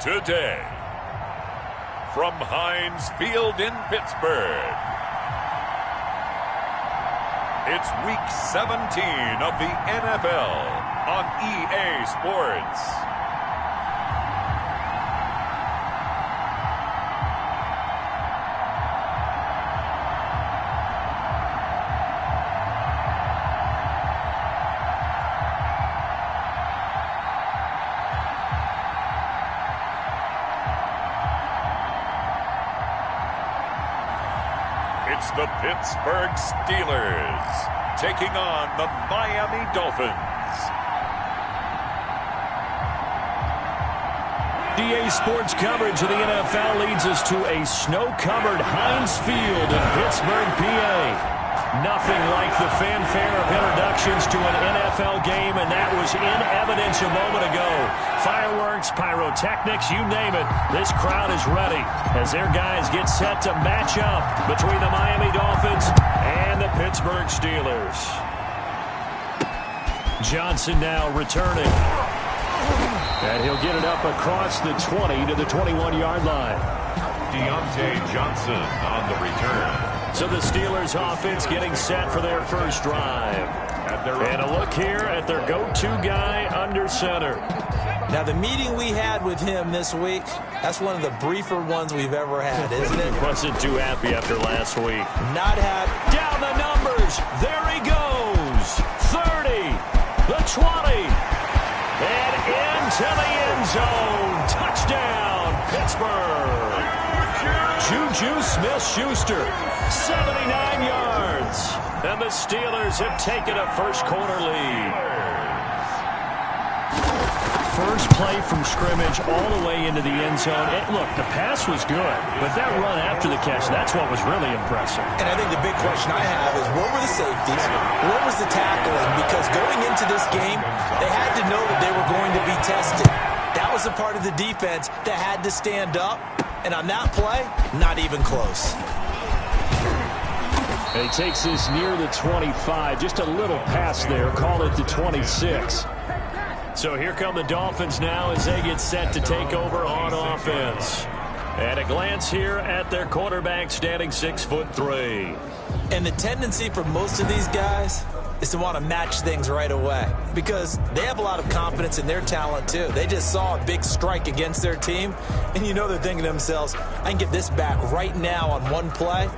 today. From Heinz Field in Pittsburgh, it's Week 17 of the NFL on EA Sports. It's the Pittsburgh Steelers taking on the Miami Dolphins. EA Sports coverage of the NFL leads us to a snow-covered Heinz Field in Pittsburgh, PA. Nothing like the fanfare of introductions to an NFL game, and that was in evidence a moment ago. Fireworks, pyrotechnics, you name it. This crowd is ready as their guys get set to match up between the Miami Dolphins and the Pittsburgh Steelers. Johnson now returning. And he'll get it up across the 20 to the 21-yard line. Deontay Johnson on the return. So the Steelers offense getting set for their first drive. And a look here at their go-to guy under center. Now, the meeting we had with him this week, that's one of the briefer ones we've ever had, isn't it? Wasn't too happy after last week. Not happy. Down the numbers. There he goes. 30, the 20, and into the end zone. Touchdown, Pittsburgh. Juju Smith-Schuster, 79 yards. And the Steelers have taken a first-quarter lead. First play from scrimmage all the way into the end zone. Look, the pass was good, but that run after the catch, that's what was really impressive. And I think the big question I have is, what were the safeties? What was the tackling? Because going into this game, they had to know that they were going to be tested. That was a part of the defense that had to stand up. And on that play, not even close. And he takes this near the 25. Just a little pass there. Call it the 26. So here come the Dolphins now as they get set to take over on offense. And a glance here at their quarterback standing 6'3". And the tendency for most of these guys is to want to match things right away because they have a lot of confidence in their talent too. They just saw a big strike against their team, and you know they're thinking to themselves, I can get this back right now on one play.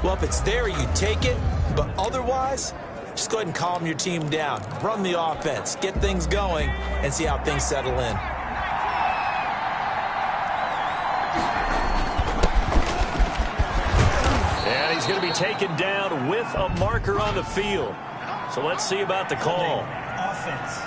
Well, if it's there, you take it, but otherwise, just go ahead and calm your team down. Run the offense, get things going, and see how things settle in. And he's going to be taken down with a marker on the field. So let's see about the call. Offense.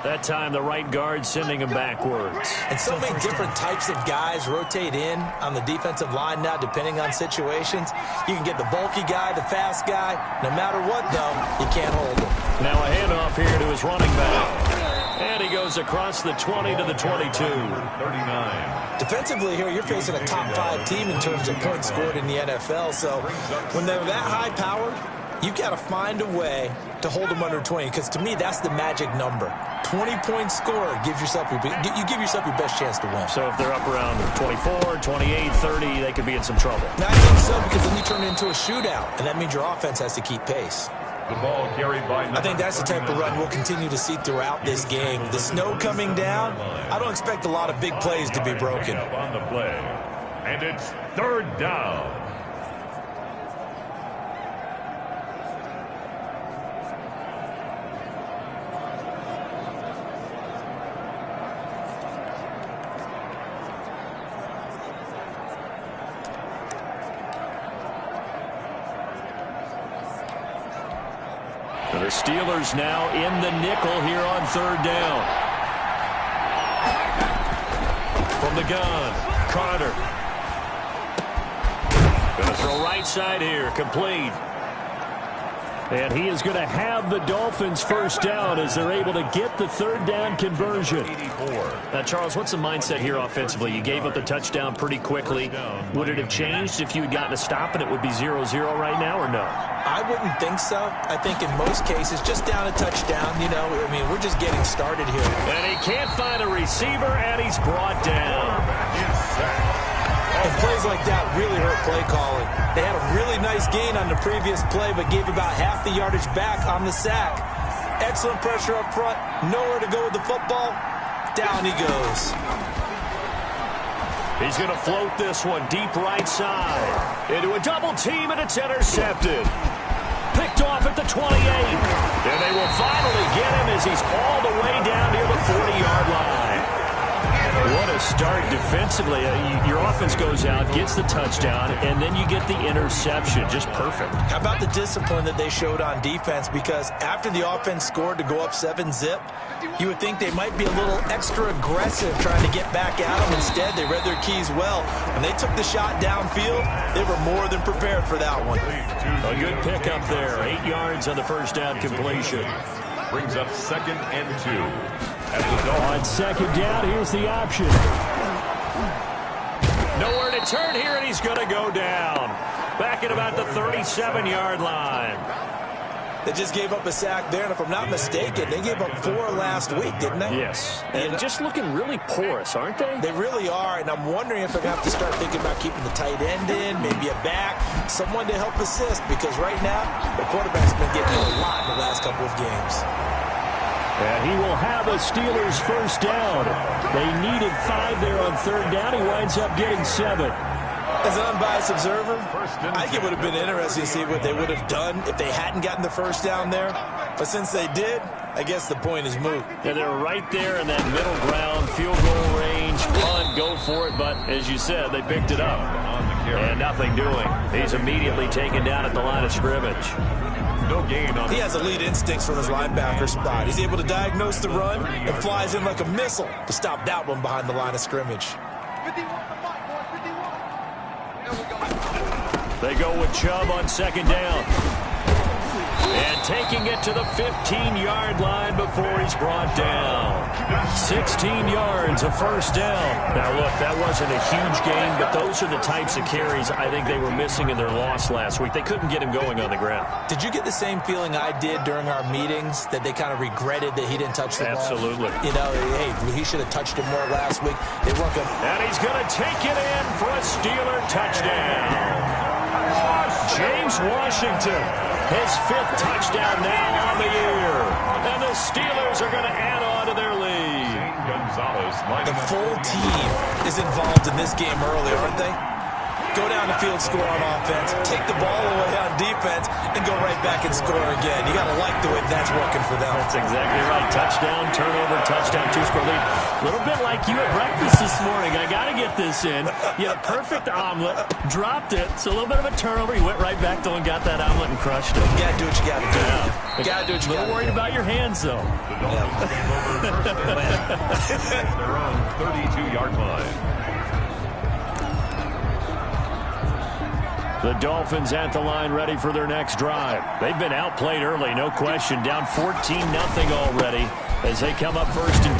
That time, the right guard sending him backwards. And so many different types of guys rotate in on the defensive line now, depending on situations. You can get the bulky guy, the fast guy. No matter what, though, you can't hold him. Now a handoff here to his running back. And he goes across the 20 to the 22. 39. Defensively here, you're facing a top-5 team in terms of points scored in the NFL. So when they're that high-powered, you've got to find a way to hold them under 20. Because to me, that's the magic number. 20 points scored gives yourself you give yourself your best chance to win. So if they're up around 24, 28, 30, they could be in some trouble. Now, I think so, because then you turn it into a shootout, and that means your offense has to keep pace. The ball carried by I think that's the type of run we'll continue to see throughout this game. The snow coming down, I don't expect a lot of big plays to be broken. On the play, and it's third down. The Steelers now in the nickel here on third down. From the gun, Carter. Going to throw right side here, complete. And he is going to have the Dolphins first down as they're able to get the third down conversion. Now, Charles, what's the mindset here offensively? You gave up the touchdown pretty quickly. Would it have changed if you had gotten a stop and it would be 0-0 right now, or no? I wouldn't think so. I think in most cases, just down a touchdown, you know, I mean, we're just getting started here. And he can't find a receiver, and he's brought down. And plays like that really hurt play calling. They had a really nice gain on the previous play, but gave about half the yardage back on the sack. Excellent pressure up front. Nowhere to go with the football. Down he goes. He's going to float this one deep right side. Into a double team, and it's intercepted. Picked off at the 28. And they will finally get him as he's all the way down near the 40-yard line. What a start defensively. Your offense goes out, gets the touchdown, and then you get the interception. Just perfect. How about the discipline that they showed on defense? Because after the offense scored to go up 7-zip, you would think they might be a little extra aggressive trying to get back at them. Instead, they read their keys well. When they took the shot downfield, they were more than prepared for that one. A good pickup there. 8 yards on the first down completion. Brings up 2nd and 2. On second down, here's the option. Nowhere to turn here, and he's going to go down. Back at about the 37-yard line. They just gave up a sack there, and if I'm not mistaken, they gave up 4 last week, didn't they? Yes. And just looking really porous, aren't they? They really are, and I'm wondering if they're going to have to start thinking about keeping the tight end in, maybe a back, someone to help assist, because right now, the quarterback's been getting a lot in the last couple of games. And he will have a Steelers first down. They needed 5 there on third down. He winds up getting 7. As an unbiased observer, I think it would have been interesting to see what they would have done if they hadn't gotten the first down there. But since they did, I guess the point is moot. Yeah, they're right there in that middle ground, field goal range, fun, go for it. But as you said, they picked it up. And nothing doing. He's immediately taken down at the line of scrimmage. No gain on. He has elite instincts from his linebacker spot. He's able to diagnose the run and flies in like a missile to stop that one behind the line of scrimmage. They go with Chubb on second down. And taking it to the 15-yard line before he's brought down. 16 yards, a first down. Now, look, that wasn't a huge gain, but those are the types of carries I think they were missing in their loss last week. They couldn't get him going on the ground. Did you get the same feeling I did during our meetings, that they kind of regretted that he didn't touch the ball? Absolutely. You know, hey, he should have touched it more last week. They weren't going to. And he's going to take it in for a Steeler touchdown. James Washington, his 5th touchdown now on the year. And the Steelers are going to add on to their lead. The full team is involved in this game early, aren't they? Go down the field, score on offense, take the ball away on defense, and go right back and score again. You got to like the way that's working for them. That's exactly right. Touchdown, turnover, touchdown, 2-score lead. A little bit like you at breakfast this morning. I got to get this in. You had a perfect omelet, dropped it. So a little bit of a turnover. You went right back though and got that omelet and crushed it. You got to do what you got to do. Yeah. You got to do what you got to do. A little worried about your hands, though. They're on 32-yard line. The Dolphins at the line ready for their next drive. They've been outplayed early, no question. Down 14-0 already as they come up 1st and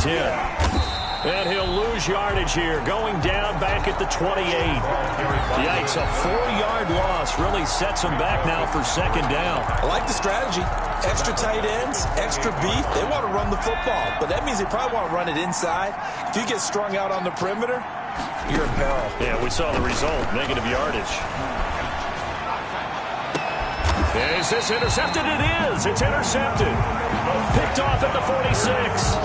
10. And he'll lose yardage here, going down back at the 28. Yikes, a 4-yard loss really sets him back now for 2nd down. I like the strategy. Extra tight ends, extra beef. They want to run the football, but that means they probably want to run it inside. If you get strung out on the perimeter, you're in peril. Yeah, we saw the result, negative yardage. Is this intercepted? It is. It's intercepted. Picked off at the 46.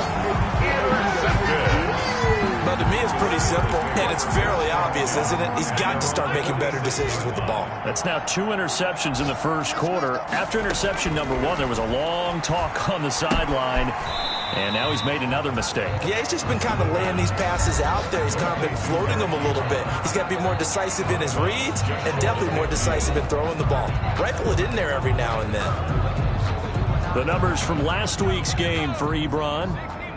But to me, it's pretty simple, and it's fairly obvious, isn't it? He's got to start making better decisions with the ball. That's now 2 interceptions in the first quarter. After interception number 1, there was a long talk on the sideline. And now he's made another mistake. Yeah, he's just been kind of laying these passes out there. He's kind of been floating them a little bit. He's got to be more decisive in his reads and definitely more decisive in throwing the ball. Rifle it in there every now and then. The numbers from last week's game for Ebron.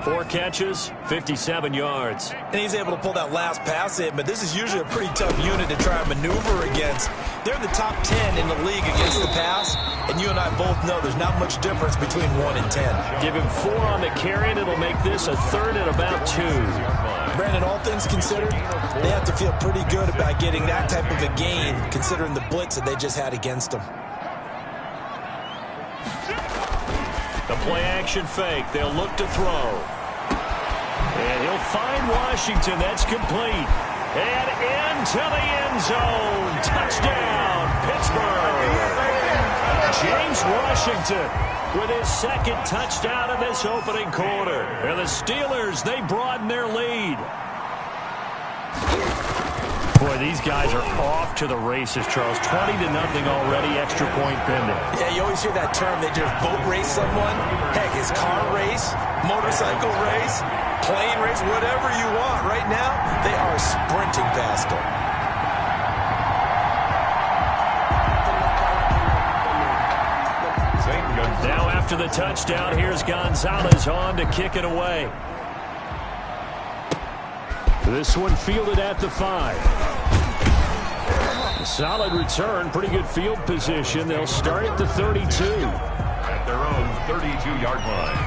4 catches, 57 yards. And he's able to pull that last pass in, but this is usually a pretty tough unit to try and maneuver against. They're in the top 10 in the league against the pass. And you and I both know there's not much difference between 1 and 10. Give him 4 on the carry, and it'll make this a third and about 2. Brandon, all things considered, they have to feel pretty good about getting that type of a gain, considering the blitz that they just had against them. The play-action fake. They'll look to throw. And he'll find Washington. That's complete. And into the end zone. Touchdown, Pittsburgh. James Washington with his second touchdown of this opening quarter. And the Steelers, they broaden their lead. Boy, these guys are off to the races, Charles. 20-0 already, extra point pending. Yeah, you always hear that term. They just boat race someone. Heck, it's car race, motorcycle race, plane race, whatever you want. Right now, they are sprinting past them. Now after the touchdown, here's Gonzalez on to kick it away. This one fielded at the 5. Solid return, pretty good field position. They'll start at the 32. At their own 32-yard line.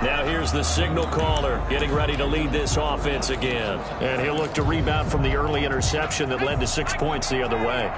Now here's the signal caller getting ready to lead this offense again. And he'll look to rebound from the early interception that led to 6 points the other way.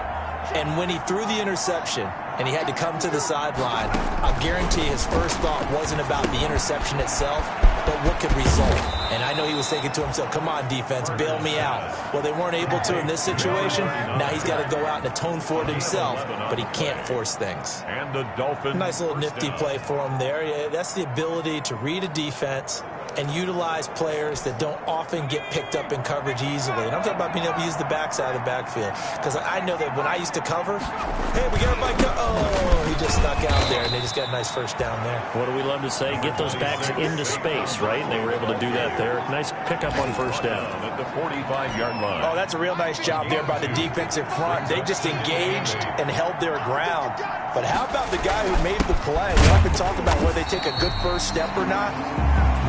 And when he threw the interception and he had to come to the sideline, I guarantee his first thought wasn't about the interception itself, but what could result. And I know he was thinking to himself, come on, defense, bail me out. Well, they weren't able to in this situation. Now he's got to go out and atone for it himself, but he can't force things. And the Dolphins. Nice little nifty play for him there. Yeah, that's the ability to read a defense and utilize players that don't often get picked up in coverage easily. And I'm talking about being able to use the backside of the backfield. Because I know that when I used to cover, hey, we got everybody oh, he just snuck out there, and they just got a nice first down there. What do we love to say? Get those backs into space, right? And they were able to do that there. Nice pickup on first down. At the 45-yard line. Oh, that's a real nice job there by the defensive front. They just engaged and held their ground. But how about the guy who made the play? We often talk about whether they take a good first step or not.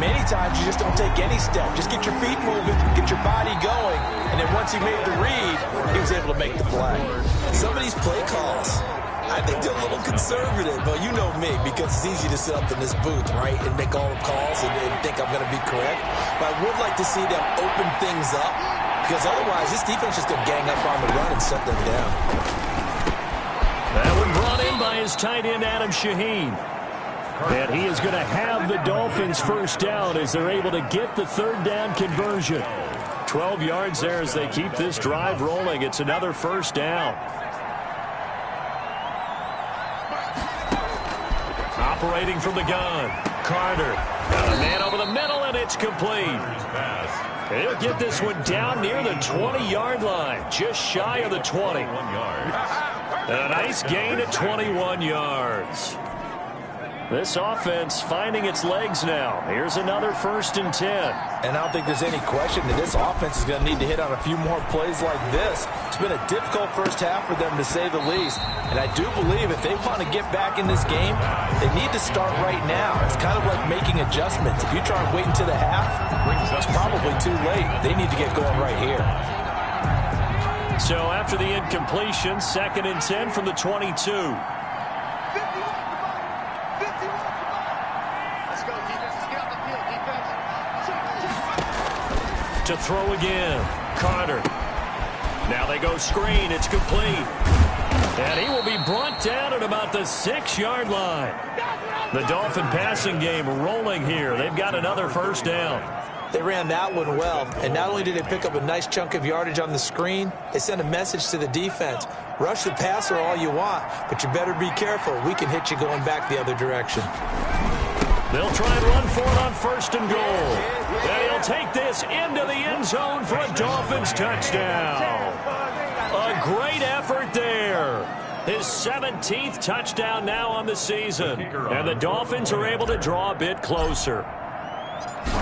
Many times you just don't take any step. Just get your feet moving, get your body going, and then once he made the read, he was able to make the play. Some of these play calls, I think they're a little conservative, but you know me, because it's easy to sit up in this booth, right, and make all the calls and think I'm going to be correct. But I would like to see them open things up, because otherwise this defense is going to gang up on the run and shut them down. That one brought in by his tight end, Adam Shaheen. And he is going to have the Dolphins first down as they're able to get the third down conversion. 12 yards there as they keep this drive rolling. It's another first down. Operating from the gun, Carter. Got a man over the middle, and it's complete. He'll get this one down near the 20-yard line, just shy of the 20. A nice gain at 21 yards. This offense finding its legs now. Here's another 1st and 10. And I don't think there's any question that this offense is going to need to hit on a few more plays like this. It's been a difficult first half for them, to say the least. And I do believe if they want to get back in this game, they need to start right now. It's kind of like making adjustments. If you try and wait until the half, it's probably too late. They need to get going right here. So after the incompletion, 2nd and 10 from the 22. To throw again, Carter. Now they go screen. It's complete. And he will be brought down at about the 6-yard line. The Dolphin passing game rolling here. They've got another first down. They ran that one well, and not only did they pick up a nice chunk of yardage on the screen, they sent a message to the defense. Rush the passer all you want, but you better be careful. We can hit you going back the other direction. They'll try and run for it on 1st and goal. And he'll take this into the end zone for a Dolphins touchdown. A great effort there. His 17th touchdown now on the season. And the Dolphins are able to draw a bit closer.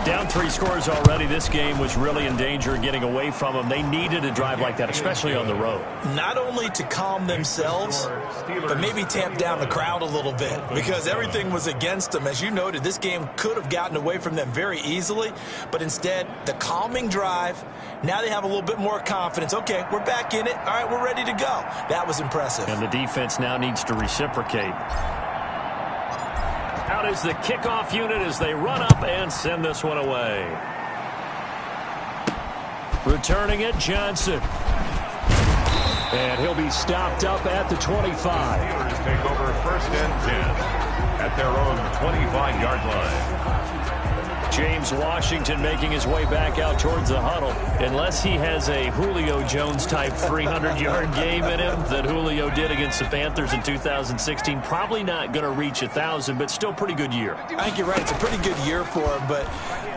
Down 3 scores already. This game was really in danger of getting away from them. They needed a drive like that, especially on the road. Not only to calm themselves, but maybe tamp down the crowd a little bit because everything was against them. As you noted, this game could have gotten away from them very easily, but instead, the calming drive, now they have a little bit more confidence. Okay, we're back in it. All right, we're ready to go. That was impressive. And the defense now needs to reciprocate. Out is the kickoff unit as they run up and send this one away. Returning it, Johnson. And he'll be stopped up at the 25. Steelers take over 1st and 10 at their own 25-yard line. James Washington making his way back out towards the huddle. Unless he has a Julio Jones-type 300-yard game in him that Julio did against the Panthers in 2016, probably not going to reach 1,000, but still pretty good year. I think you're right. It's a pretty good year for him, but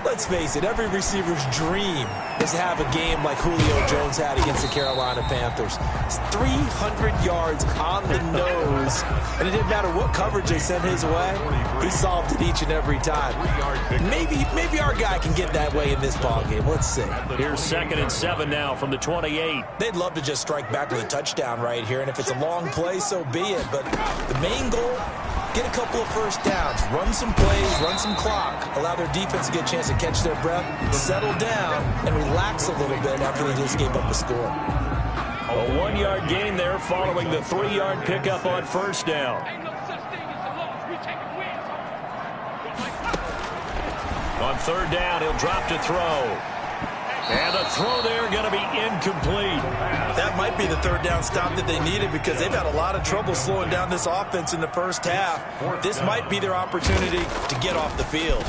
let's face it, every receiver's dream is to have a game like Julio Jones had against the Carolina Panthers. It's 300 yards on the nose, and it didn't matter what coverage they sent his way. He solved it each and every time. Maybe our guy can get that way in this ballgame. Let's see. Here's 2nd and 7 now from the 28. They'd love to just strike back with a touchdown right here, and if it's a long play, so be it. But the main goal, get a couple of first downs, run some plays, run some clock, allow their defense to get a chance to catch their breath, settle down, and relax a little bit after they just gave up a score. A 1-yard gain there following the 3-yard pickup on 1st down. On 3rd down, he'll drop to throw. And the throw there going to be incomplete. That might be the 3rd down stop that they needed because they've had a lot of trouble slowing down this offense in the first half. This might be their opportunity to get off the field.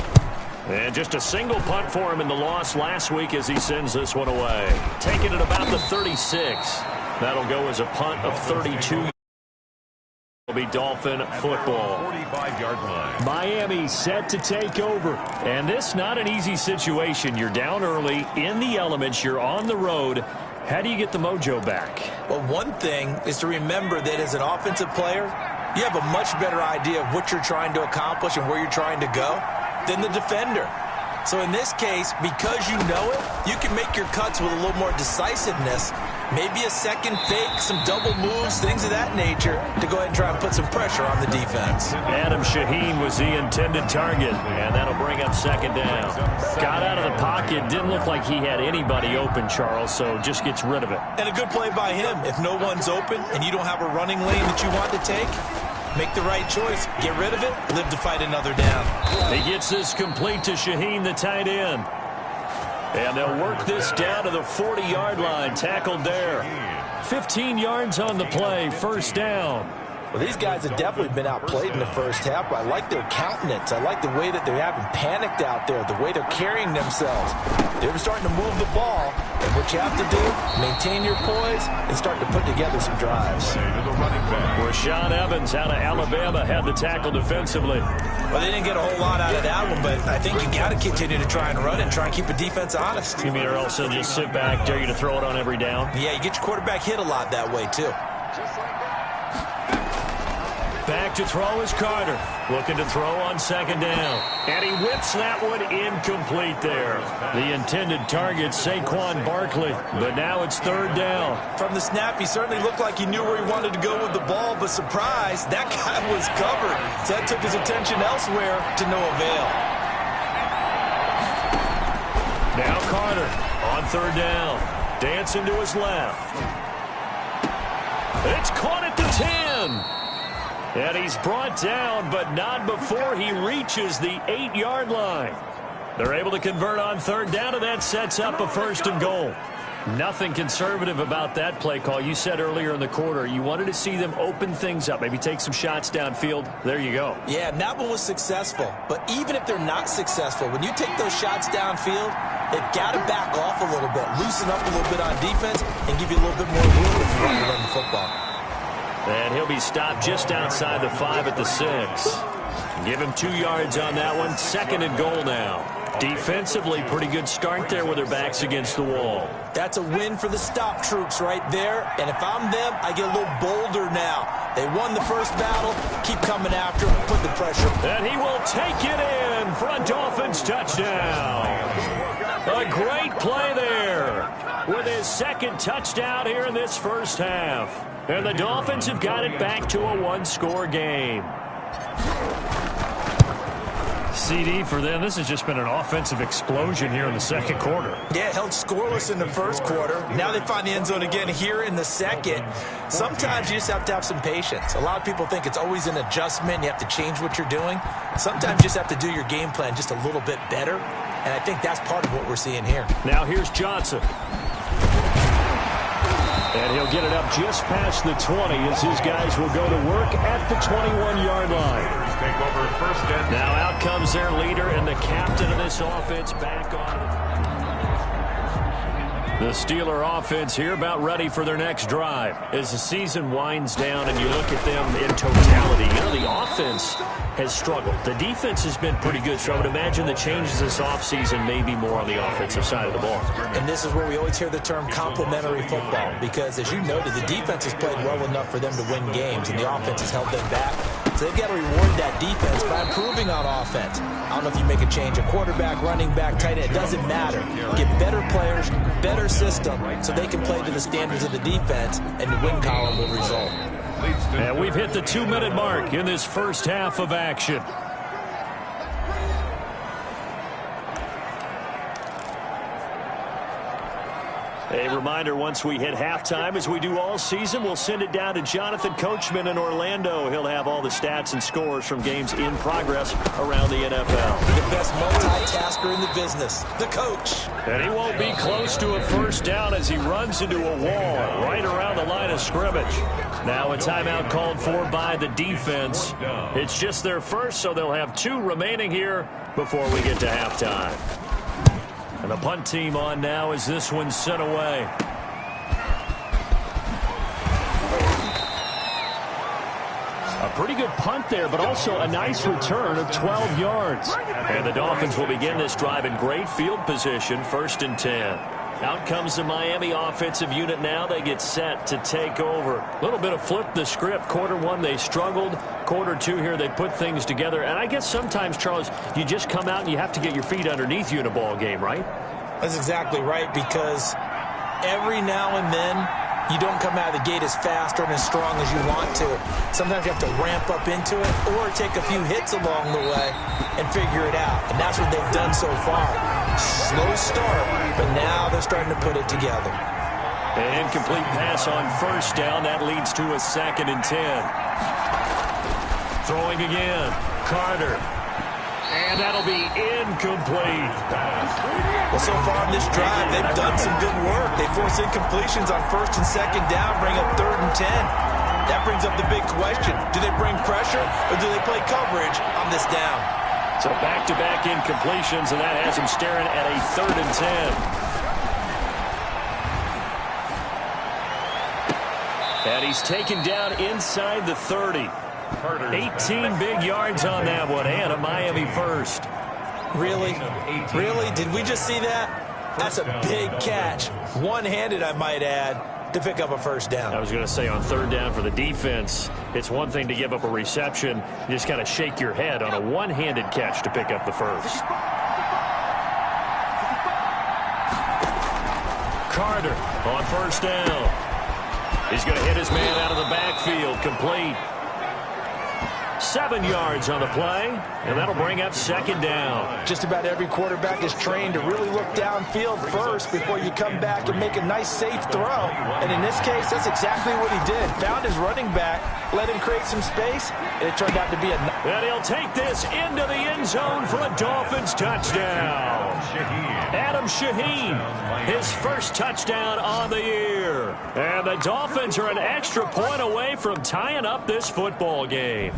And just a single punt for him in the loss last week as he sends this one away. Taking it about the 36. That'll go as a punt of 32. Will be Dolphin football. 45-yard line. Miami set to take over. And this not an easy situation. You're down early, in the elements, you're on the road. How do you get the mojo back? Well, one thing is to remember that as an offensive player, you have a much better idea of what you're trying to accomplish and where you're trying to go than the defender. So in this case, because you know it, you can make your cuts with a little more decisiveness. Maybe a second fake, some double moves, things of that nature to go ahead and try and put some pressure on the defense. Adam Shaheen was the intended target, and that'll bring up 2nd down. Got out of the pocket, didn't look like he had anybody open, Charles, so just gets rid of it. And a good play by him. If no one's open and you don't have a running lane that you want to take, make the right choice. Get rid of it. Live to fight another down. He gets this complete to Shaheen, the tight end. And they'll work this down to the 40-yard line. Tackled there. 15 yards on the play. 1st down. Well, these guys have definitely been outplayed in the first half, but I like their countenance. I like the way that they're having panicked out there, the way they're carrying themselves. They're starting to move the ball, and what you have to do, maintain your poise and start to put together some drives. Rashaan Evans out of Alabama had the tackle defensively. Well, they didn't get a whole lot out of that one, but I think you got to continue to try and run and try and keep the defense honest. You mean or else they'll just sit back, dare you to throw it on every down? Yeah, you get your quarterback hit a lot that way, too. Back to throw is Carter. Looking to throw on 2nd down. And he whips that one incomplete there. The intended target, Saquon Barkley. But now it's 3rd down. From the snap, he certainly looked like he knew where he wanted to go with the ball, but surprise, that guy was covered. So that took his attention elsewhere to no avail. Now Carter on 3rd down. Dancing to his left. It's caught at the 10. And he's brought down, but not before he reaches the 8-yard line. They're able to convert on 3rd down, and that sets up a 1st and goal. Nothing conservative about that play call. You said earlier in the quarter you wanted to see them open things up, maybe take some shots downfield. There you go. Yeah, and that one was successful. But even if they're not successful, when you take those shots downfield, they've got to back off a little bit, loosen up a little bit on defense, and give you a little bit more room if you want to run the football. And he'll be stopped just outside the 5 at the 6. Give him 2 yards on that one. 2nd and goal now. Defensively, pretty good start there with their backs against the wall. That's a win for the stop troops right there. And if I'm them, I get a little bolder now. They won the first battle. Keep coming after them. Put the pressure. And he will take it in for a Dolphins touchdown. A great play there with his second touchdown here in this first half. And the Dolphins have got it back to a one-score game. CD for them. This has just been an offensive explosion here in the second quarter. Yeah, held scoreless in the first quarter. Now they find the end zone again here in the second. Sometimes you just have to have some patience. A lot of people think it's always an adjustment. You have to change what you're doing. Sometimes you just have to do your game plan just a little bit better. And I think that's part of what we're seeing here. Now here's Johnson. And he'll get it up just past the 20 as his guys will go to work at the 21-yard line. Take over first and now out comes their leader and the captain of this offense back on. The Steeler offense here about ready for their next drive. As the season winds down and you look at them in totality, you know, the offense has struggled. The defense has been pretty good, so I would imagine the changes this offseason may be more on the offensive side of the ball. And this is where we always hear the term complementary football, because as you noted, the defense has played well enough for them to win games, and the offense has held them back. So they've got to reward that defense by improving on offense. I don't know if you make a change, a quarterback, running back, tight end, it doesn't matter. Get better players, better system, so they can play to the standards of the defense, and the win column will result. And we've hit the 2-minute mark in this first half of action. A reminder, once we hit halftime, as we do all season, we'll send it down to Jonathan Coachman in Orlando. He'll have all the stats and scores from games in progress around the NFL. The best multitasker in the business, the coach. And he won't be close to a first down as he runs into a wall right around the line of scrimmage. Now a timeout called for by the defense. It's just their first, so they'll have 2 remaining here before we get to halftime. And the punt team on now as this one's sent away. A pretty good punt there, but also a nice return of 12 yards. And the Dolphins will begin this drive in great field position, 1st and 10. Out comes the Miami offensive unit now. They get set to take over. A little bit of flip the script. Quarter 1, they struggled. Quarter 2 here, they put things together. And I guess sometimes, Charles, you just come out and you have to get your feet underneath you in a ball game, right? That's exactly right, because every now and then you don't come out of the gate as fast or as strong as you want to. Sometimes you have to ramp up into it or take a few hits along the way and figure it out. And that's what they've done so far. Slow start, but now they're starting to put it together. An incomplete pass on first down. That leads to a 2nd and 10. Throwing again. Carter. And that'll be incomplete. Well, so far in this drive, they've done some good work. They force incompletions on 1st and 2nd down, bring up 3rd and 10. That brings up the big question. Do they bring pressure or do they play coverage on this down? So back-to-back incompletions, and that has him staring at a 3rd and 10. And he's taken down inside the 30. 18 big yards on that one, and a Miami first. Really? Really? Did we just see that? That's a big catch. One-handed, I might add, to pick up a first down. I was going to say on 3rd down for the defense, it's one thing to give up a reception. You just got to shake your head on a one-handed catch to pick up the first. Carter on 1st down. He's going to hit his man out of the backfield, complete. 7 yards on the play, and that'll bring up 2nd down. Just about every quarterback is trained to really look downfield first before you come back and make a nice, safe throw. And in this case, that's exactly what he did. Found his running back, let him create some space, and it turned out to be a... And he'll take this into the end zone for a Dolphins touchdown. Adam Shaheen, his first touchdown on the year. And the Dolphins are an extra point away from tying up this football game.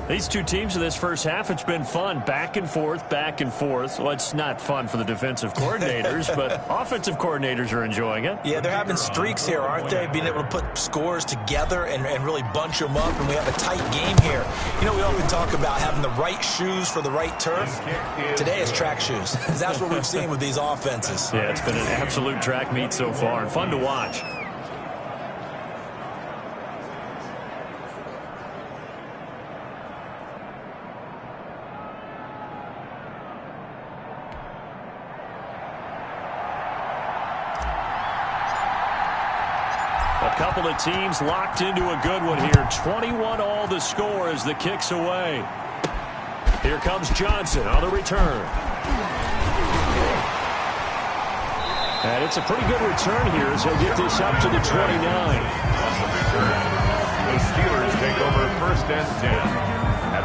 These two teams in this first half, it's been fun. Back and forth, back and forth. Well, it's not fun for the defensive coordinators, but offensive coordinators are enjoying it. Yeah, they're having streaks here, aren't they? Being able to put scores together and really bunch them up, and we have a tight game here. You know, we often talk about having the right shoes for the right turf. Today is track shoes. That's what we've seen with these offenses. Yeah, it's been an absolute track meet so far, and fun to watch. A couple of teams locked into a good one here. 21 all the score as the kick's away. Here comes Johnson on the return. And it's a pretty good return here as he'll get this up to the 29. The Steelers take over first and 10.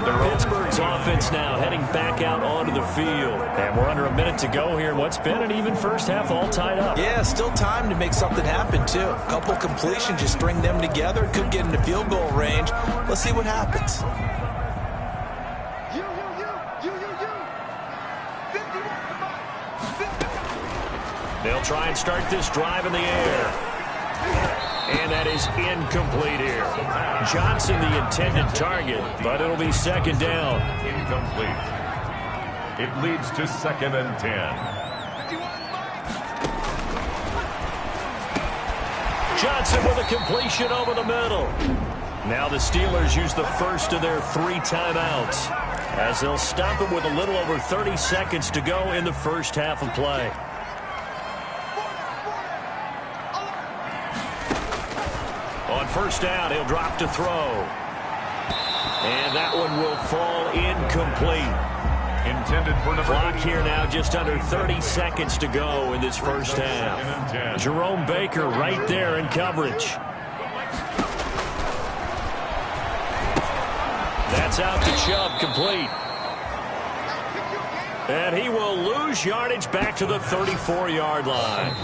Pittsburgh's offense now heading back out onto the field. And we're under a minute to go here in what's been an even first half, all tied up. Yeah, still time to make something happen, too. A couple completions, just string them together. Could get into field goal range. Let's see what happens. They'll try and start this drive in the air. And that is incomplete here. Johnson the intended target, but it'll be second down. Incomplete. It leads to second and 10. Johnson with a completion over the middle. Now the Steelers use the first of their 3 timeouts as they'll stop it with a little over 30 seconds to go in the first half of play. On first down, he'll drop to throw. And that one will fall incomplete. Intended for number Clock here now, just under 30 seconds to go in this first half. Jerome Baker right there in coverage. That's out to Chubb, complete. And he will lose yardage back to the 34-yard line.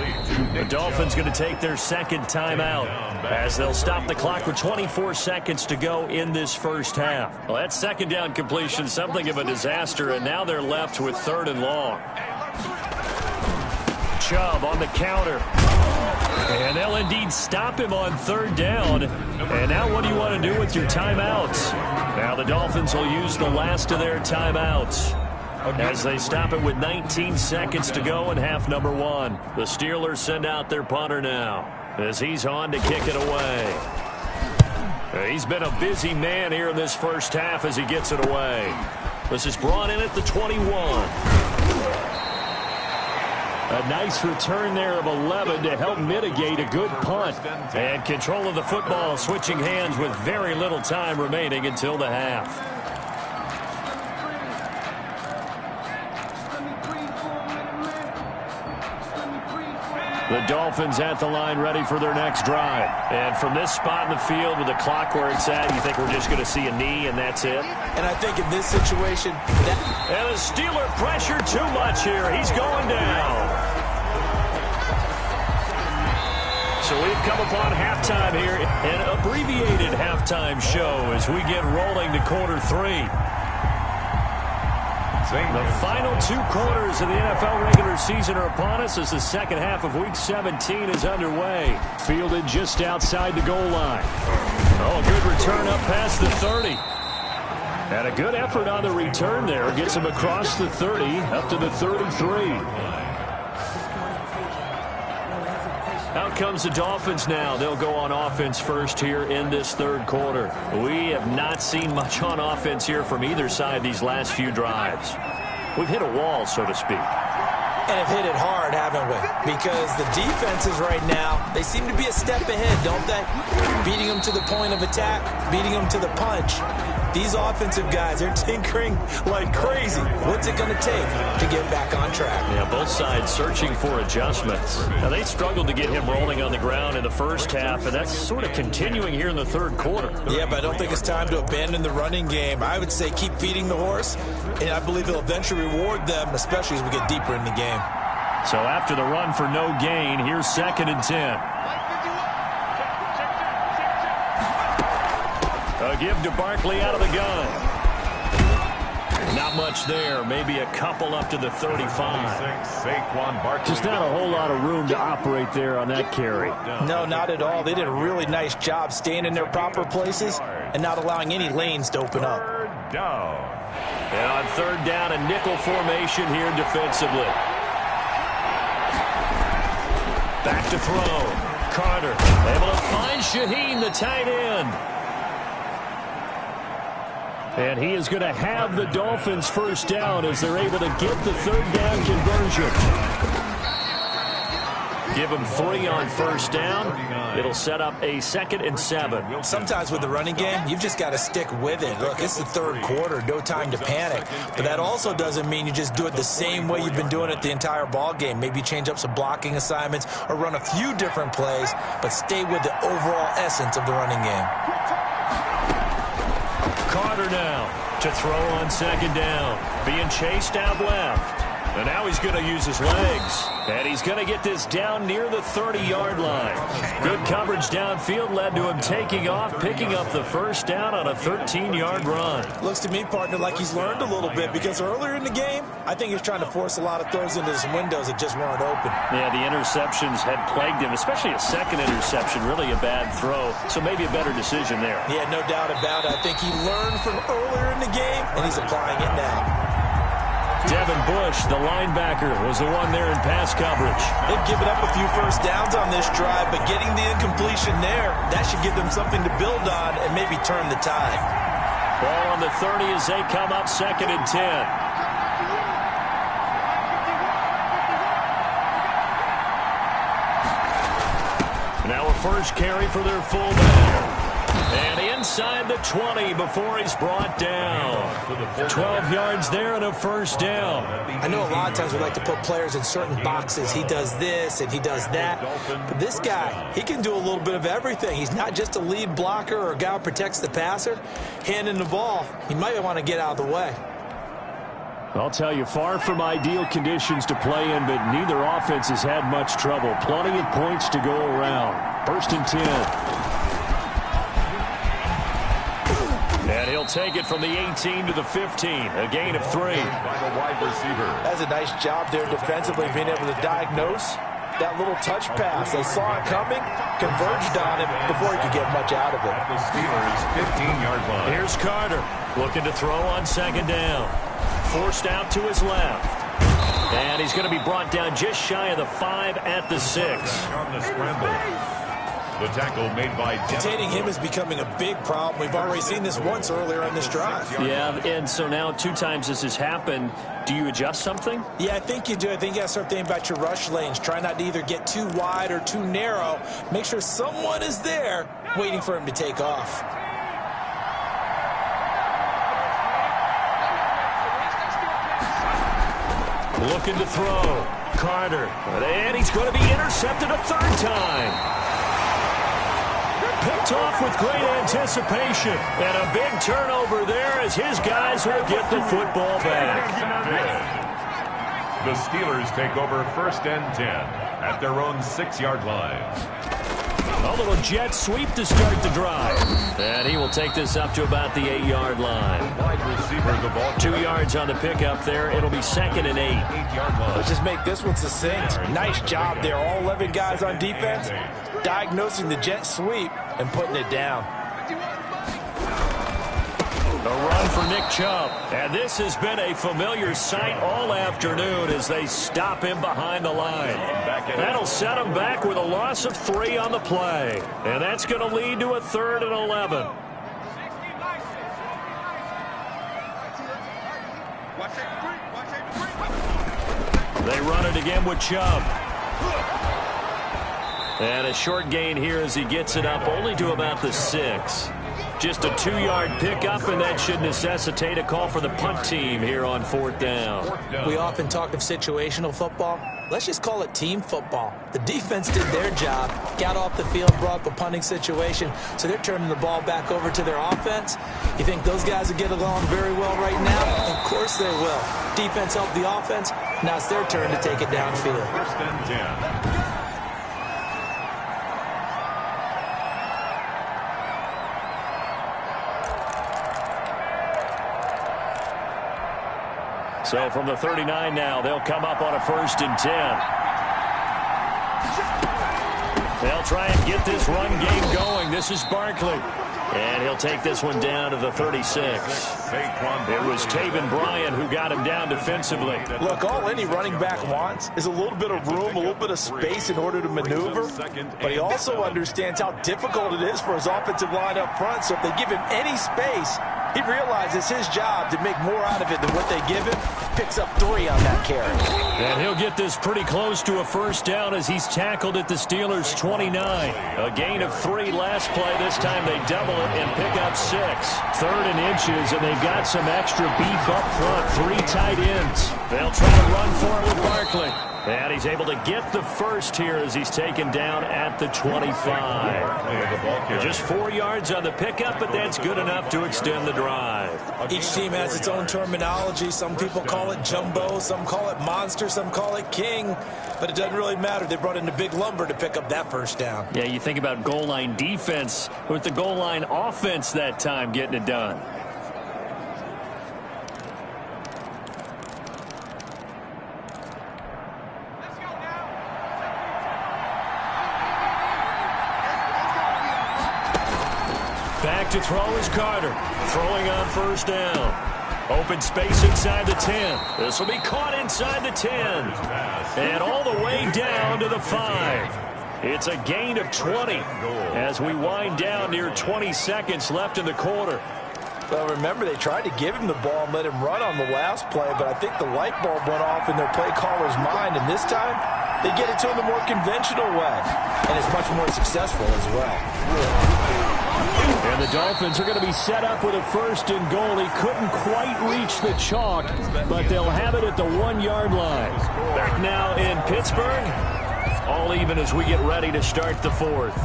The Dolphins going to take their second timeout as they'll stop the clock with 24 seconds to go in this first half. Well, that second down completion, something of a disaster, and now they're left with 3rd and long. Chubb on the counter. And they'll indeed stop him on 3rd down. And now what do you want to do with your timeouts? Now the Dolphins will use the last of their timeouts as they stop it with 19 seconds to go in half number 1. The Steelers send out their punter now as he's on to kick it away. He's been a busy man here in this first half as he gets it away. This is brought in at the 21. A nice return there of 11 to help mitigate a good punt. And control of the football switching hands with very little time remaining until the half. The Dolphins at the line ready for their next drive. And from this spot in the field with the clock where it's at, you think we're just going to see a knee and that's it? And I think in this situation, and the Steeler pressure too much here. He's going down. So we've come upon halftime here, an abbreviated halftime show as we get rolling to quarter 3. The final 2 quarters of the NFL regular season are upon us as the second half of Week 17 is underway. Fielded just outside the goal line. Oh, good return up past the 30. And a good effort on the return there. Gets him across the 30, up to the 33. Out comes the Dolphins now. They'll go on offense first here in this 3rd quarter. We have not seen much on offense here from either side these last few drives. We've hit a wall, so to speak. And have hit it hard, haven't we? Because the defenses right now, they seem to be a step ahead, don't they? Beating them to the point of attack, beating them to the punch. These offensive guys, they're tinkering like crazy. What's it going to take to get back on track? Yeah, both sides searching for adjustments. Now, they struggled to get him rolling on the ground in the first half, and that's sort of continuing here in the 3rd quarter. Yeah, but I don't think it's time to abandon the running game. I would say keep feeding the horse, and I believe he'll eventually reward them, especially as we get deeper in the game. So after the run for no gain, here's 2nd and 10. A give to Barkley out of the gun. Not much there. Maybe a couple up to the 35. Just not a whole lot of room to operate there on that carry. No, not at all. They did a really nice job staying in their proper places and not allowing any lanes to open up. And on third down, a nickel formation here defensively. Back to throw. Carter able to find Shaheen, the tight end. And he is going to have the Dolphins first down as they're able to get the third down conversion. Give them 3 on first down. It'll set up a 2nd and 7. Sometimes with the running game, you've just got to stick with it. Look, it's the third quarter, no time to panic. But that also doesn't mean you just do it the same way you've been doing it the entire ball game. Maybe change up some blocking assignments or run a few different plays, but stay with the overall essence of the running game. Carter now to throw on 2nd down. Being chased out left. And now he's going to use his legs. And he's going to get this down near the 30-yard line. Good coverage downfield led to him taking off, picking up the first down on a 13-yard run. Looks to me, partner, like he's learned a little bit because earlier in the game, I think he's trying to force a lot of throws into some windows that just weren't open. Yeah, the interceptions had plagued him, especially a second interception, really a bad throw. So maybe a better decision there. Yeah, no doubt about it. I think he learned from earlier in the game, and he's applying it now. Devin Bush, the linebacker, was the one there in pass coverage. They've given up a few first downs on this drive, but getting the incompletion there, that should give them something to build on and maybe turn the tide. Ball on the 30 as they come up 2nd and 10. Now a first carry for their fullback. And inside the 20 before he's brought down. 12 yards there and a first down. I know a lot of times we like to put players in certain boxes. He does this and he does that. But this guy, he can do a little bit of everything. He's not just a lead blocker or a guy who protects the passer. Handing the ball, he might want to get out of the way. I'll tell you, far from ideal conditions to play in, but neither offense has had much trouble. Plenty of points to go around. 1st and 10. And he'll take it from the 18 to the 15, a gain of 3. That's a nice job there defensively, being able to diagnose that little touch pass. They saw it coming, converged on him before he could get much out of it. The Steelers' 15-yard line. Here's Carter looking to throw on 2nd down. Forced out to his left. And he's going to be brought down just shy of the 5 at the 6. On the scramble. The tackle made by containing him is becoming a big problem. We've already seen this once earlier on this drive. Yeah, and so now 2 times this has happened. Do you adjust something? Yeah, I think you do. I think you got to start thinking about your rush lanes. Try not to either get too wide or too narrow. Make sure someone is there waiting for him to take off. Looking to throw. Carter. And he's going to be intercepted a 3rd time. Picked off with great anticipation. And a big turnover there as his guys will get the football back. The Steelers take over 1st and 10 at their own 6-yard line. A little jet sweep to start the drive. And he will take this up to about the 8-yard line. Wide receiver, the ball. 2 yards on the pickup there. It'll be 2nd and 8. 8-yard line. Let's just make this one succinct. Nice job there. All 11 guys on defense diagnosing the jet sweep and putting it down. A run for Nick Chubb. And this has been a familiar sight all afternoon as they stop him behind the line. That'll set him back with a loss of 3 on the play. And that's going to lead to a 3rd and 11. They run it again with Chubb. And a short gain here as he gets it up only to about the 6. Just a 2-yard pickup, and that should necessitate a call for the punt team here on 4th down. We often talk of situational football. Let's just call it team football. The defense did their job, got off the field, brought up a punting situation, so they're turning the ball back over to their offense. You think those guys will get along very well right now? Of course they will. Defense helped the offense. Now it's their turn to take it downfield. 1st and 10. So from the 39 now, they'll come up on a 1st and 10. They'll try and get this run game going. This is Barkley. And he'll take this one down to the 36. It was Taven Bryan who got him down defensively. Look, all any running back wants is a little bit of room, a little bit of space in order to maneuver. But he also understands how difficult it is for his offensive line up front. So if they give him any space, he realizes his job to make more out of it than what they give him. Picks up 3 on that carry. And he'll get this pretty close to a 1st down as he's tackled at the Steelers' 29. A gain of 3 last play. This time they double it and pick up 6. 3rd and inches, and they've got some extra beef up front. 3 tight ends. They'll try to run for it with Barkley. And he's able to get the 1st here as he's taken down at the 25. Just 4 yards on the pickup, but that's good enough to extend the drive. Each team has its own terminology. Some people call it jumbo, some call it monster, some call it king. But it doesn't really matter. They brought in the big lumber to pick up that 1st down. Yeah, you think about goal line defense with the goal line offense that time getting it done. Back to throw is Carter. Throwing on 1st down. Open space inside the 10. This will be caught inside the 10. And all the way down to the 5. It's a gain of 20 as we wind down near 20 seconds left in the quarter. Well, remember, they tried to give him the ball and let him run on the last play, but I think the light bulb went off in their play caller's mind, and this time they get it to him the more conventional way, and it's much more successful as well. And the Dolphins are going to be set up with a 1st and goal. He couldn't quite reach the chalk, but they'll have it at the 1-yard line. Back now in Pittsburgh. All even as we get ready to start the 4th.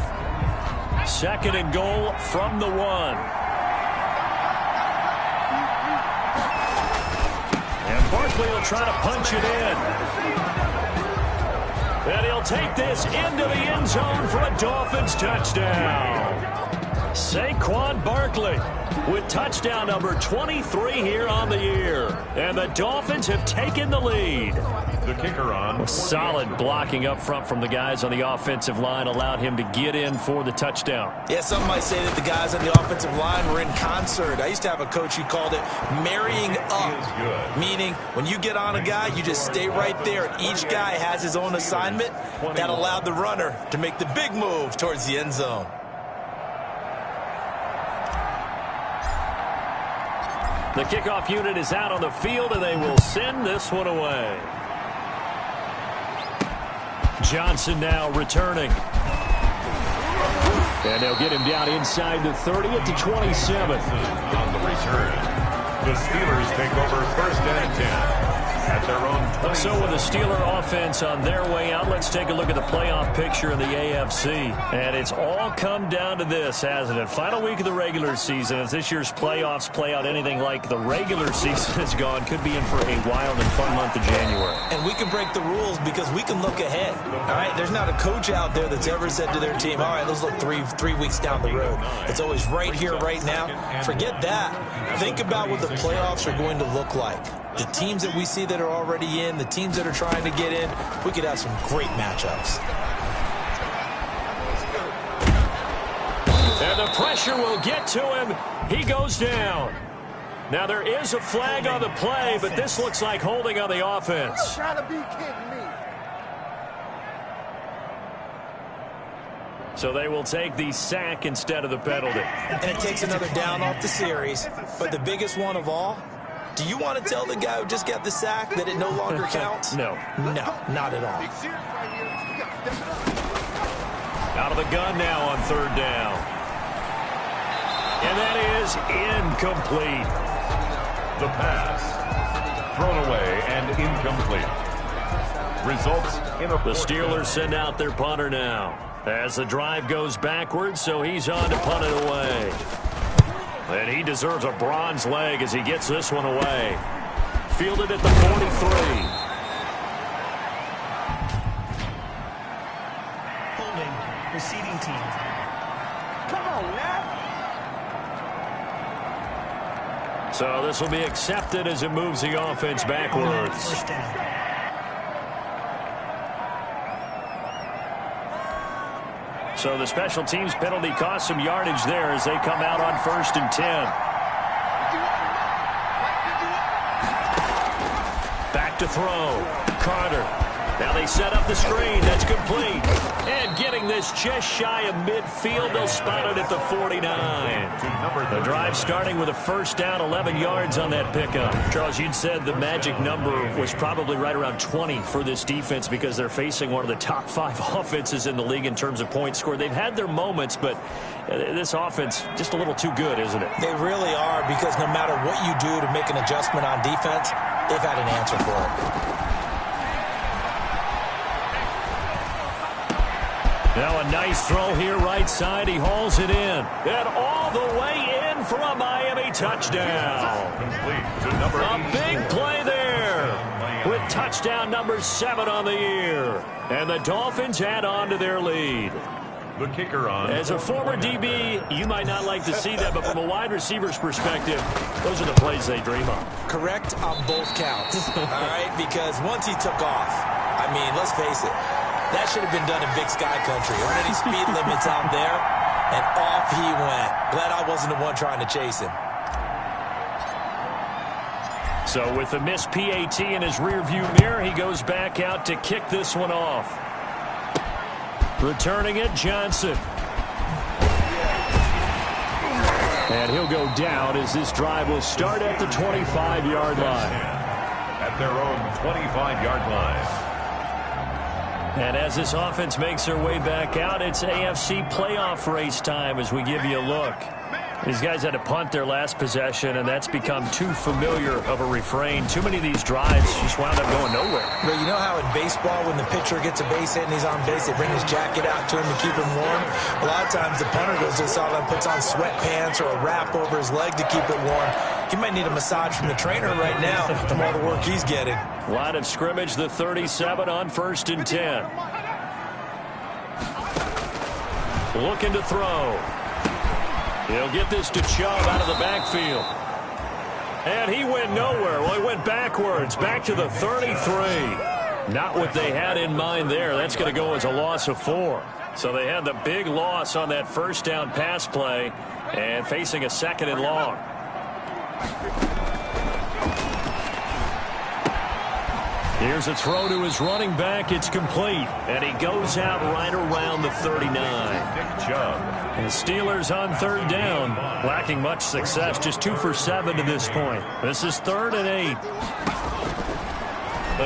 2nd and goal from the 1. And Barkley will try to punch it in. And he'll take this into the end zone for a Dolphins touchdown. Saquon Barkley with touchdown number 23 here on the year. And the Dolphins have taken the lead. The kicker on. Solid blocking up front from the guys on the offensive line allowed him to get in for the touchdown. Yeah, some might say that the guys on the offensive line were in concert. I used to have a coach who called it marrying up, meaning when you get on a guy, you just stay right there. And each guy has his own assignment. That allowed the runner to make the big move towards the end zone. The kickoff unit is out on the field, and they will send this one away. Johnson now returning. And they'll get him down inside the 30 at the 27. On the return, the Steelers take over 1st and 10. At their own 20. So with the Steeler offense on their way out, let's take a look at the playoff picture in the AFC. And it's all come down to this, hasn't it? Final week of the regular season. As this year's playoffs play out anything like the regular season has gone, could be in for a wild and fun month of January. And we can break the rules because we can look ahead. All right, there's not a coach out there that's ever said to their team, all right, let's look three weeks down the road. It's always right here, right now. Forget that. Think about what the playoffs are going to look like. The teams that we see that are already in, the teams that are trying to get in, we could have some great matchups. And the pressure will get to him. He goes down. Now there is a flag on the play, but this looks like holding on the offense. You're trying to be kidding me. So they will take the sack instead of the penalty. And it takes another down off the series. But the biggest one of all, do you want to tell the guy who just got the sack that it no longer counts? No. No, not at all. Out of the gun now on 3rd down. And that is incomplete. The pass. Thrown away and incomplete. Results in a... The Steelers send out their punter now. As the drive goes backwards, so he's on to punt it away. And he deserves a bronze leg as he gets this one away. Fielded at the 43. Holding, receiving team. Come on, man. So this will be accepted as it moves the offense backwards. First down. So the special teams penalty cost some yardage there as they come out on 1st and 10. Back to throw. Carter. Now they set up the screen. That's complete. And getting this just shy of midfield. They'll spot it at the 49. The drive starting with a first down, 11 yards on that pickup. Charles, you'd said the magic number was probably right around 20 for this defense because they're facing one of the top 5 offenses in the league in terms of points scored. They've had their moments, but this offense just a little too good, isn't it? They really are, because no matter what you do to make an adjustment on defense, they've had an answer for it. Now a nice throw here right side. He hauls it in. And all the way in for a Miami touchdown. A big play there with touchdown number 7 on the year. And the Dolphins add on to their lead. The kicker on. As a former DB, you might not like to see that, but from a wide receiver's perspective, those are the plays they dream of. Correct on both counts, all right? Because once he took off, I mean, let's face it, that should have been done in Big Sky Country. Aren't any speed limits out there? And off he went. Glad I wasn't the one trying to chase him. So with the missed PAT in his rearview mirror, he goes back out to kick this one off. Returning it, Johnson. And he'll go down as this drive will start at the 25-yard line. At their own 25-yard line. And as this offense makes their way back out, it's AFC playoff race time as we give you a look. These guys had to punt their last possession, and that's become too familiar of a refrain. Too many of these drives just wound up going nowhere. But you know how in baseball, when the pitcher gets a base hit and he's on base, they bring his jacket out to him to keep him warm? A lot of times the punter goes just out and puts on sweatpants or a wrap over his leg to keep it warm. He might need a massage from the trainer right now from all the work he's getting. Line of scrimmage, the 37 on 1st and 10. Looking to throw. He'll get this to Chubb out of the backfield. And he went nowhere. Well, he went backwards, back to the 33. Not what they had in mind there. That's going to go as a loss of 4. So they had the big loss on that first down pass play and facing a 2nd and long. Here's a throw to his running back. It's complete. And he goes out right around the 39. And the Steelers on 3rd down. Lacking much success. Just 2 for 7 to this point. This is 3rd and 8.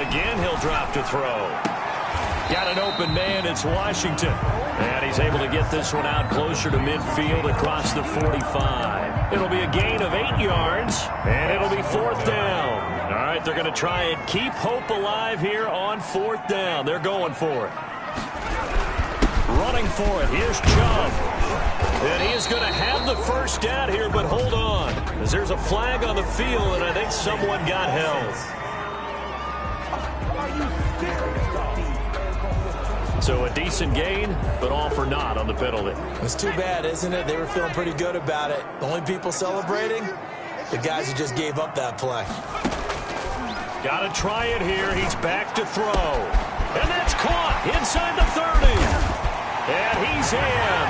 Again, he'll drop to throw. Got an open man. It's Washington. And he's able to get this one out closer to midfield across the 45. It'll be a gain of 8 yards. And it'll be 4th down. All right, they're going to try and keep hope alive here on 4th down. They're going for it. Running for it. Here's Chubb. And he is going to have the first down here, but hold on. As there's a flag on the field, and I think someone got held. So a decent gain, but all for naught on the penalty. It's too bad, isn't it? They were feeling pretty good about it. The only people celebrating, the guys who just gave up that play. Got to try it here. He's back to throw. And that's caught inside the 30. And he's in.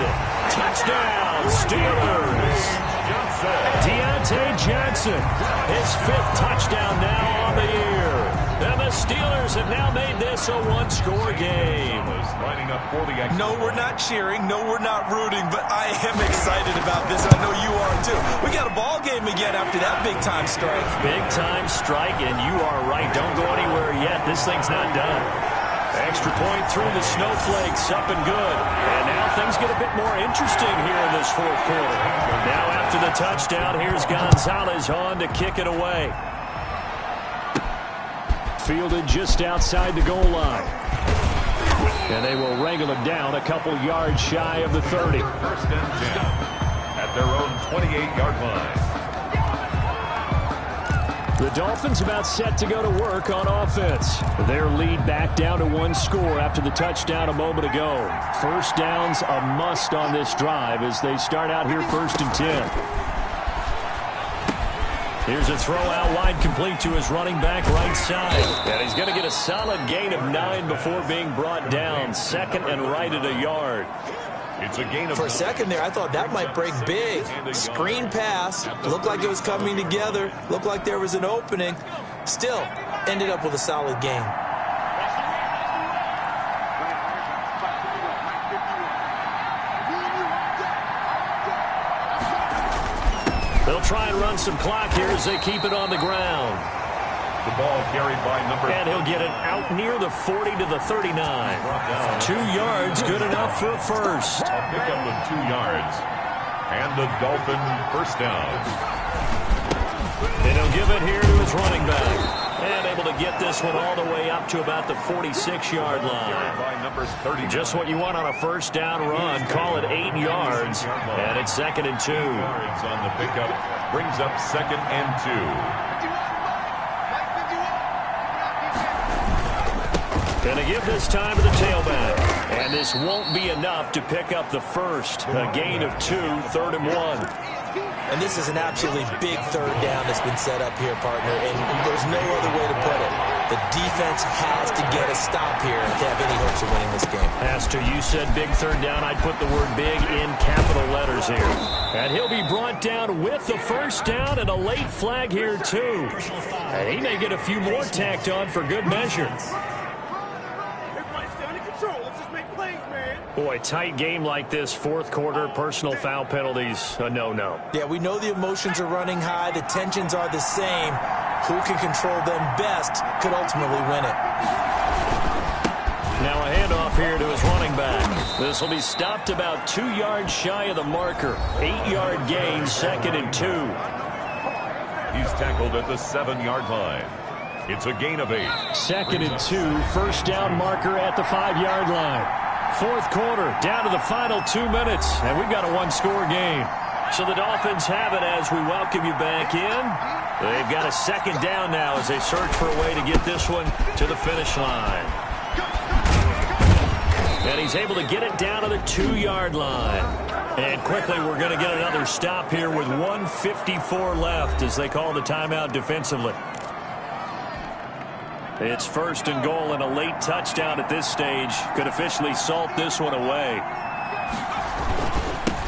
Touchdown, Steelers. TTh Johnson, his 5th touchdown now on the year. And the Steelers have now made this a 1-score game. No, we're not cheering. No, we're not rooting. But I am excited about this. I know you are, too. We got a ball game again after that big-time strike. Big-time strike, and you are right. Don't go anywhere yet. This thing's not done. Extra point through the snowflakes, up and good. And now things get a bit more interesting here in this 4th quarter. Now after the touchdown, here's Gonzalez on to kick it away. Fielded just outside the goal line. And they will wrangle it down a couple yards shy of the 30. 1st and 10 at their own 28-yard line. The Dolphins about set to go to work on offense. Their lead back down to 1 score after the touchdown a moment ago. First down's a must on this drive as they start out here 1st and 10. Here's a throw out wide, complete to his running back right side. And he's going to get a solid gain of 9 before being brought down. Second and right at a yard. It's a gain of For a second there, I thought that might break big. Screen pass. Looked like it was coming together. Looked like there was an opening. Still, ended up with a solid gain. They'll try and run some clock here as they keep it on the ground. The ball carried by number. And he'll get it out near the 40 to the 39. 2 yards, good enough for a first. A pickup of 2 yards. And the Dolphin first down. And he'll give it here to his running back. And able to get this one all the way up to about the 46-yard line. Just what you want on a first down run. Call it 8 yards. And it's 2nd and 2. Yards on the pickup brings up 2nd and 2. Going to give this time to the tailback. And this won't be enough to pick up the first. A gain of 2, 3rd and 1. And this is an absolutely big third down that's been set up here, partner. And there's no other way to put it. The defense has to get a stop here if they have any hopes of winning this game. Pastor, you said big third down. I'd put the word big in capital letters here. And he'll be brought down with the first down and a late flag here, too. And he may get a few more tacked on for good measure. Boy, tight game like this, fourth quarter, personal foul penalties, a no-no. Yeah, we know the emotions are running high. The tensions are the same. Who can control them best could ultimately win it. Now a handoff here to his running back. This will be stopped about 2 yards shy of the marker. 8-yard gain, 2nd and 2. He's tackled at the 7-yard line. It's a gain of 8. 2nd and 2, first down marker at the 5-yard line. Fourth quarter, down to the final 2 minutes, and we've got a one-score game. So the Dolphins have it as we welcome you back in. They've got a second down now as they search for a way to get this one to the finish line. And he's able to get it down to the 2-yard line. And quickly, we're going to get another stop here with 1:54 left as they call the timeout defensively. It's 1st and goal, and a late touchdown at this stage could officially salt this one away.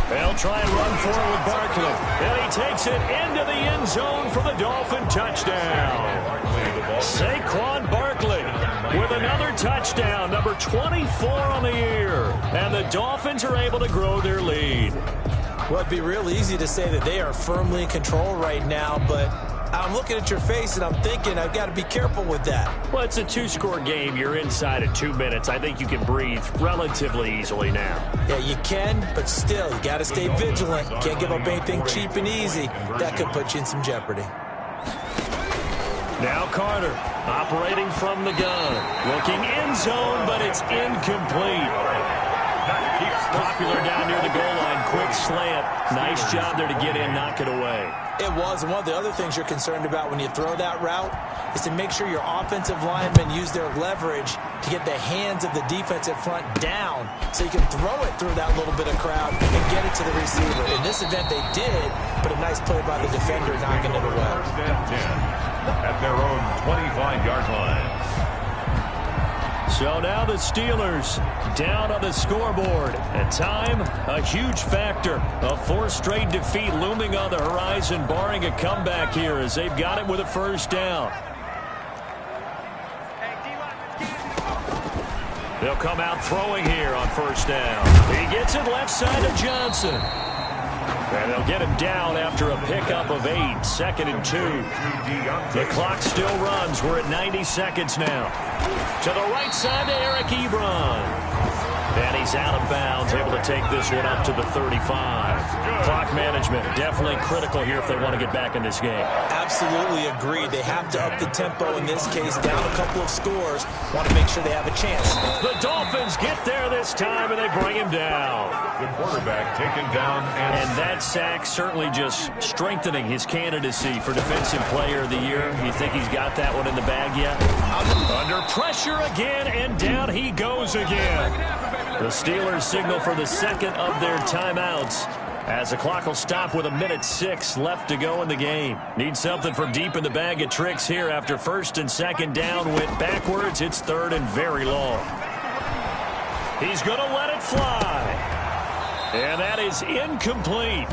They'll try and run for it with Barkley. And he takes it into the end zone for the Dolphin touchdown. Saquon Barkley with another touchdown, number 24 on the year. And the Dolphins are able to grow their lead. Well, it'd be real easy to say that they are firmly in control right now, but I'm looking at your face and I'm thinking I've got to be careful with that. Well, it's a 2-score game. You're inside of 2 minutes. I think you can breathe relatively easily now. Yeah, you can, but still, you got to stay vigilant. Can't give up anything cheap and easy. That could put you in some jeopardy. Now Carter operating from the gun. Looking end zone, but it's incomplete. Popular down near the goal line. Quick slant. Nice job there to get in, knock it away. It was, and one of the other things you're concerned about when you throw that route is to make sure your offensive linemen use their leverage to get the hands of the defensive front down so you can throw it through that little bit of crowd and get it to the receiver. In this event, they did, but a nice play by the defender knocking it away. First and 10 at their own 25-yard line. So now the Steelers down on the scoreboard. At time, a huge factor. A 4th straight defeat looming on the horizon, barring a comeback here as they've got it with a first down. They'll come out throwing here on first down. He gets it left side of Johnson. And they'll get him down after a pickup of 8, 2nd and 2. The clock still runs. We're at 90 seconds now. To the right side to Eric Ebron. And he's out of bounds, able to take this one up to the 35. Clock management definitely critical here if they want to get back in this game. Absolutely agreed. They have to up the tempo in this case, down a couple of scores. Want to make sure they have a chance. The Dolphins get there this time, and they bring him down. The quarterback taken down. And that sack certainly just strengthening his candidacy for Defensive Player of the Year. You think he's got that one in the bag yet? Under pressure again, and down he goes again. The Steelers signal for the second of their timeouts. As the clock will stop with 1:06 left to go in the game. Need something from deep in the bag of tricks here after first and second down went backwards. It's third and very long. He's going to let it fly. And that is incomplete.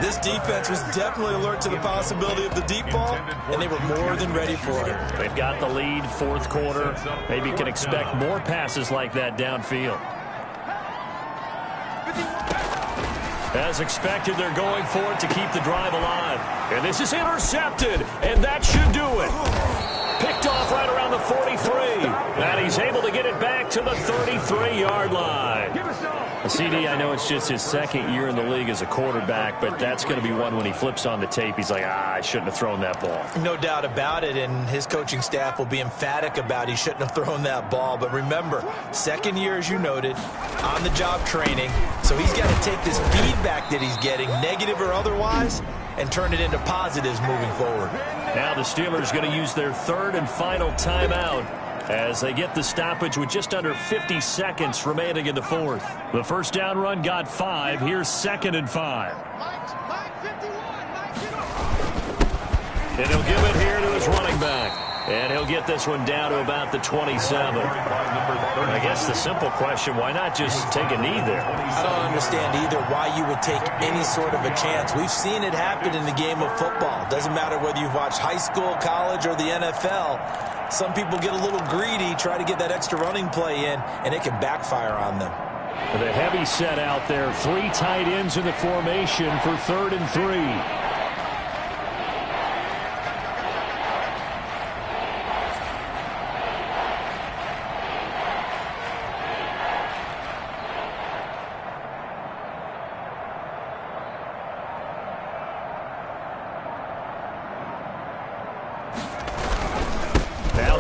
This defense was definitely alert to the possibility of the deep ball, and they were more than ready for it. They've got the lead, fourth quarter. Maybe can expect more passes like that downfield. As expected, they're going for it to keep the drive alive. And this is intercepted, and that should do it. Picked off right around the 43. And he's able to get it back to the 33-yard line. CD, I know it's just his second year in the league as a quarterback, but that's going to be one when he flips on the tape. He's like, I shouldn't have thrown that ball. No doubt about it, and his coaching staff will be emphatic about he shouldn't have thrown that ball. But remember, second year, as you noted, on-the-job training, so he's got to take this feedback that he's getting, negative or otherwise, and turn it into positives moving forward. Now the Steelers going to use their third and final timeout as they get the stoppage with just under 50 seconds remaining in the fourth. The first down run got 5. Here's 2nd and 5. And he'll give it here to his running back. And he'll get this one down to about the 27. I guess the simple question, why not just take a knee there? I don't understand either why you would take any sort of a chance. We've seen it happen in the game of football. Doesn't matter whether you've watched high school, college, or the NFL. Some people get a little greedy, try to get that extra running play in, and it can backfire on them. The heavy set out there. 3 tight ends in the formation for 3rd and 3.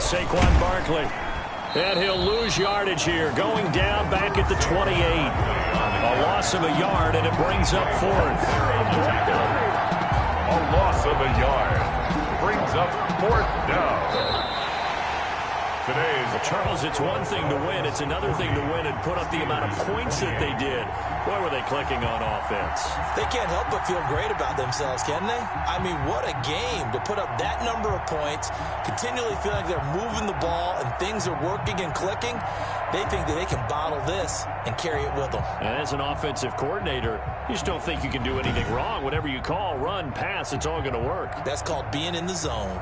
Saquon Barkley. And he'll lose yardage here. Going down back at the 28. A loss of a yard, and it brings up 4th. A loss of a yard brings up 4th down. Well, Charles, it's one thing to win. It's another thing to win and put up the amount of points that they did. Boy, were they clicking on offense. They can't help but feel great about themselves, can they? I mean, what a game to put up that number of points, continually feel like they're moving the ball and things are working and clicking. They think that they can bottle this and carry it with them. And as an offensive coordinator, you just don't think you can do anything wrong. Whatever you call, run, pass, it's all going to work. That's called being in the zone.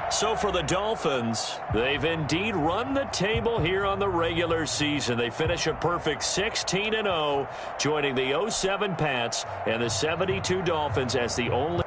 So for the Dolphins, they've indeed run the table here on the regular season. They finish a perfect 16-0, joining the 07 Pats and the 72 Dolphins as the only